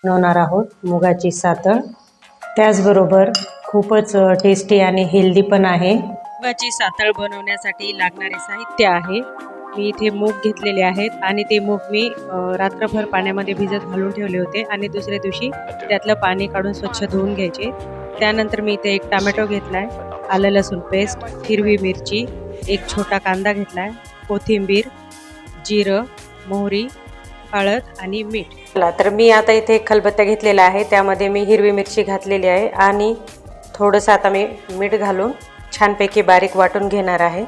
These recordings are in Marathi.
बनवणार आहोत मुगाची सातळ। त्याचबरोबर खूपच टेस्टी आणि हेल्दी पण आहे। मुगाची सातळ बनवण्यासाठी लागणारे साहित्य आहे, मी इथे मूग घेतलेले आहेत आणि ते मूग मी रात्रभर पाण्यामध्ये भिजत घालून ठेवले होते आणि दुसऱ्या दिवशी त्यातलं पाणी काढून स्वच्छ धुवून घ्यायचे। त्यानंतर मी इथे एक टोमॅटो घेतलाय, आलं लसूण पेस्ट, हिरवी मिरची, एक छोटा कांदा घेतलाय, कोथिंबीर, जिरं, मोहरी, हळद आणि मीठ। तर मी आता इथे खलबत्ता घेतलेला आहे, त्यामध्ये मी हिरवी मिरची घातलेली आहे आणि थोडंसं आता मी मीठ घालून छानपैकी बारीक वाटून घेणार आहे।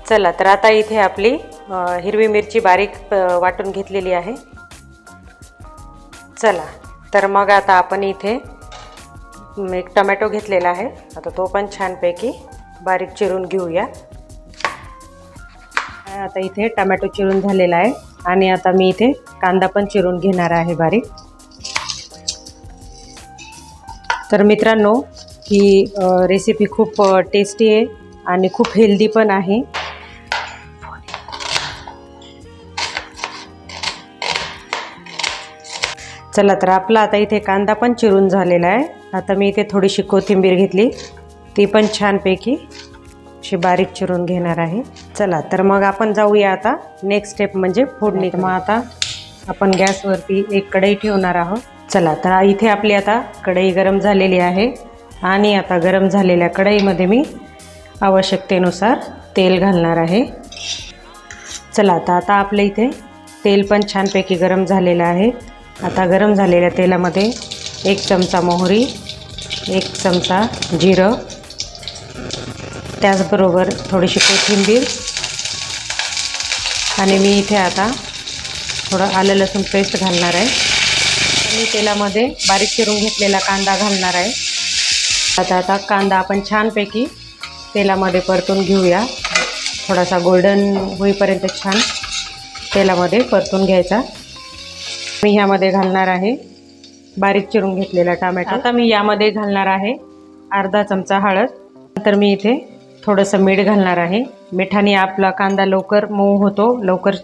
चला तर आता इथे आपली हिरवी मिरची बारीक वाटून घेतलेली आहे। चला तर मग आता आपण इथे एक टोमॅटो घेतलेला आहे, आता तो पण छानपैकी बारीक चिरून घेऊया। आता इथे टोमॅटो चिरून झालेला आहे आणि आता मी इथे कांदा पण चिरून घेणार आहे बारीक। तर मित्रांनो, ही रेसिपी खूप टेस्टी आहे आणि खूप हेल्दी पण आहे। चला तर आपला आता इथे कांदा पण चिरून झालेला आहे। आता मी इथे थोडीशी कोथिंबीर घेतली, ती पण छानपैकी अशी बारीक चिरून घेणार आहे। चला तर मग आपण जाऊया आता नेक्स्ट स्टेप म्हणजे फोडणी। मग आता आपण गॅसवरती एक कढई ठेवणार आहोत। चला तर इथे आपली आता कढई गरम झालेली आहे आणि आता गरम झालेल्या कढईमध्ये मी आवश्यकतेनुसार तेल घालणार आहे। चला तर आता आपल्या इथे तेल पण छानपैकी गरम झालेलं आहे। आता गरम झालेल्या तेलामध्ये एक चमचा मोहरी, एक चमचा जिरं, त्याचबरोबर थोडीशी कोथिंबीर आणि मी इथे आता थोडं आलं लसूण पेस्ट घालणार आहे आणि तेलामध्ये बारीक चिरून घेतलेला कांदा घालणार आहे। आता कांदा आपण छानपैकी तेलामध्ये परतून घेऊया, थोडासा गोल्डन होईपर्यंत छान तेलामध्ये परतून घ्यायचा। मी ह्यामध्ये घालणार आहे बारीक चिरून घेतलेला टोमॅटो। आता मी यामध्ये घालणार आहे अर्धा चमचा हळद, नंतर मी इथे थोडंसं मीठ घालणार आहे। मिठाने आपला कांदा लवकर मऊ होतो, लवकर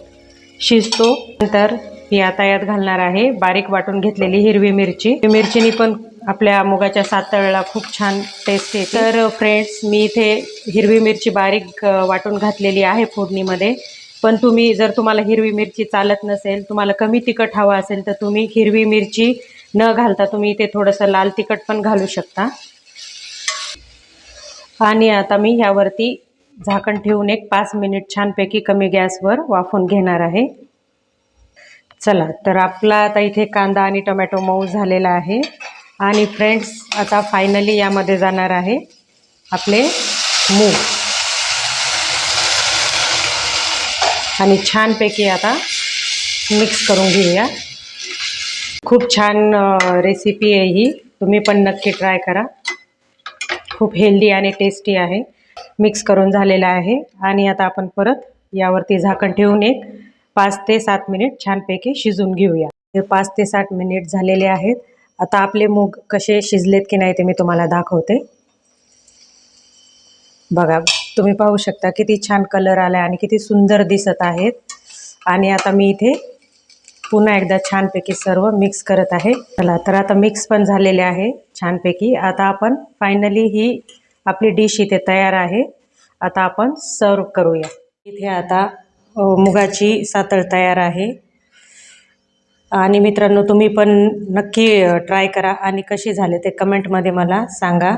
शिजतो। नंतर मी आता यात घालणार आहे बारीक वाटून घेतलेली हिरवी मिरची। मिरचीने पण आपल्या मुगाच्या सातळला खूप छान टेस्ट येते। तर फ्रेंड्स, मी इथे हिरवी मिरची बारीक वाटून घातलेली आहे फोडणीमध्ये, पण जर तुम्हाला हिरवी मिरची चालत नसेल, तुम्हाला कमी तिखट हवं असेल, तर तुम्ही हिरवी मिरची न घालता तुम्ही इथे थोडंसं लाल तिखट पण घालू शकता। आणि आता मी ह्यावरती झाकण ठेवून एक 5 मिनिट छानपैकी कमी गॅसवर वाफवून घेणार आहे। चला तर आपला आता इथे कांदा आणि टोमॅटो मऊ झालेला आहे आणि फ्रेंड्स, आता फायनली यामध्ये जाणार आहे आपले मूग आणि छानपैकी आता मिक्स करून घेऊया। खूप छान रेसिपी आहे ही, तुम्ही पण नक्की ट्राय करा, खूप हेल्दी आणि टेस्टी आहे। मिक्स करून झालेला आहे आणि आता आपण परत यावरती झाकण ठेवून एक 5 ते 7 मिनिट छानपैकी शिजून घेऊया। हे 5 ते 7 मिनिट झालेले आहेत। आता आपले मूग कसे शिजलेत की नाही ते मी तुम्हाला दाखवते। बघा, तुम्ही पाहू शकता किती छान कलर आला आणि किती सुंदर दिसत आहेत। आणि आता मी इथे पुन्हा एकदा छानपैकी सर्व मिक्स करत आहे। चला तर आता मिक्स पण झालेले आहे छानपैकी। आता आपण फायनली ही आपली डिश इथे तयार आहे। आता आपण सर्व करूया। इथे आता मुगाची सातळ तयार आहे आणि मित्रांनो, तुम्ही पण नक्की ट्राय करा आणि कशी झाले ते कमेंटमध्ये मला सांगा।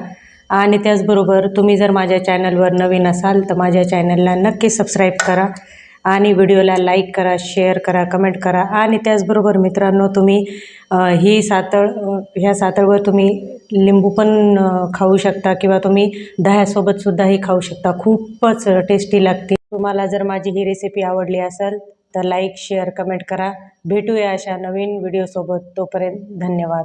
आणि त्याचबरोबर तुम्ही जर माझ्या चॅनलवर नवीन असाल तर माझ्या चॅनलला नक्की सबस्क्राईब करा आणि व्हिडिओला लाईक करा, शेअर करा, कमेंट करा। आणि त्याचबरोबर मित्रांनो, तुम्ही ह्या सातळवर तुम्ही लिंबू पण खाऊ शकता किंवा तुम्ही दह्यासोबत सुद्धाही खाऊ शकता, खूपच टेस्टी लागते। तुम्हाला जर माझी ही रेसिपी आवडली असेल तर लाईक, शेअर, कमेंट करा। भेटूया अशा नवीन व्हिडिओसोबत, तोपर्यंत धन्यवाद।